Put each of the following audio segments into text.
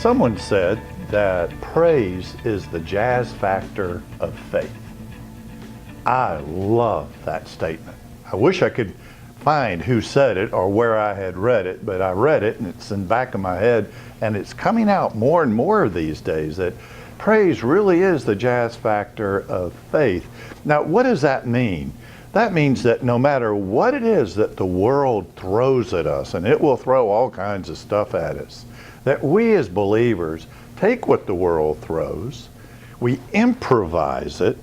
Someone said that praise is the jazz factor of faith. I love that statement. I wish I could find who said it or where I had read it, but I read it and it's in the back of my head, and it's coming out more and more these days that praise really is the jazz factor of faith. Now, what does that mean? That means that no matter what it is that the world throws at us, and it will throw all kinds of stuff at us, that we as believers take what the world throws, we improvise it,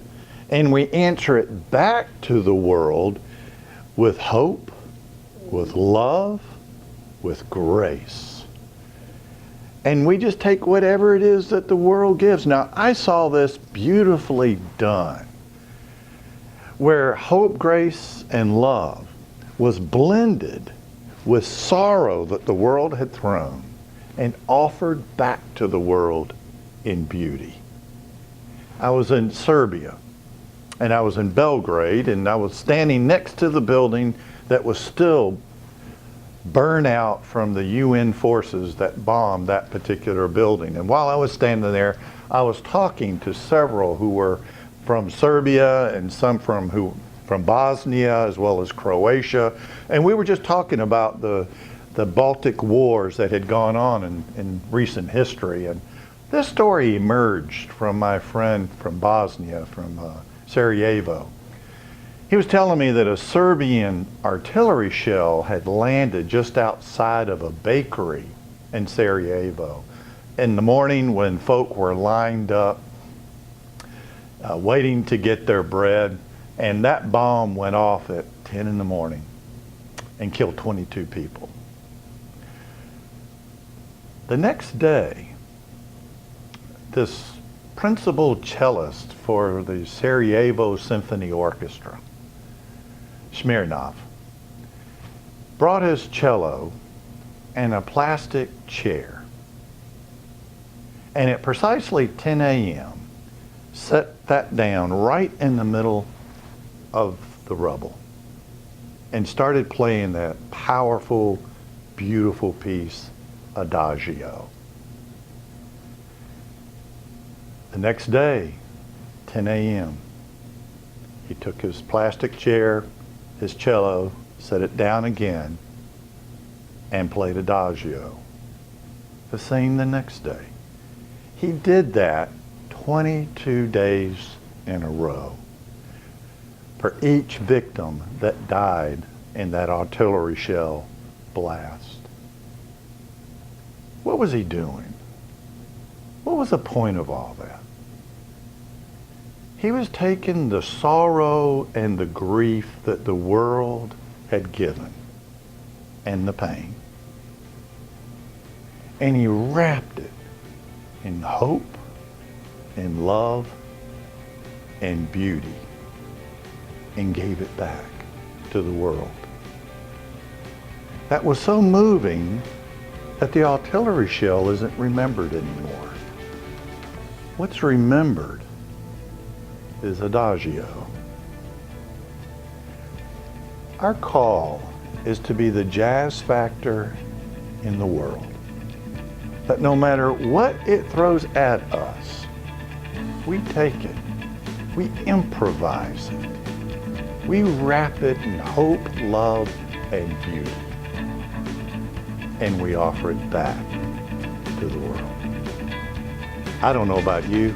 and we answer it back to the world with hope, with love, with grace. And we just take whatever it is that the world gives. Now, I saw this beautifully done, where hope, grace, and love was blended with sorrow that the world had thrown and offered back to the world in beauty. I was in Serbia, and I was in Belgrade, and I was standing next to the building that was still burned out from the UN forces that bombed that particular building. And while I was standing there, I was talking to several who were from Serbia and some from Bosnia as well as Croatia. And we were just talking about the Baltic wars that had gone on in recent history. And this story emerged from my friend from Bosnia, from Sarajevo. He was telling me that a Serbian artillery shell had landed just outside of a bakery in Sarajevo in the morning when folk were lined up waiting to get their bread, and that bomb went off at 10 in the morning and killed 22 people. The next day, this principal cellist for the Sarajevo Symphony Orchestra, Smirnov, brought his cello and a plastic chair, and at precisely 10 a.m. set that down right in the middle of the rubble and started playing that powerful, beautiful piece, Adagio. The next day, 10 a.m., he took his plastic chair, his cello, set it down again, and played Adagio. The same the next day. He did that 22 days in a row for each victim that died in that artillery shell blast. What was he doing? What was the point of all that? He was taking the sorrow and the grief that the world had given and the pain, and he wrapped it in hope and love and beauty and gave it back to the world. That was so moving that the artillery shell isn't remembered anymore. What's remembered is Adagio. Our call is to be the jazz factor in the world. That no matter what it throws at us, we take it, we improvise it, we wrap it in hope, love, and beauty, and we offer it back to the world. I don't know about you,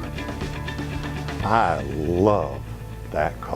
I love that call.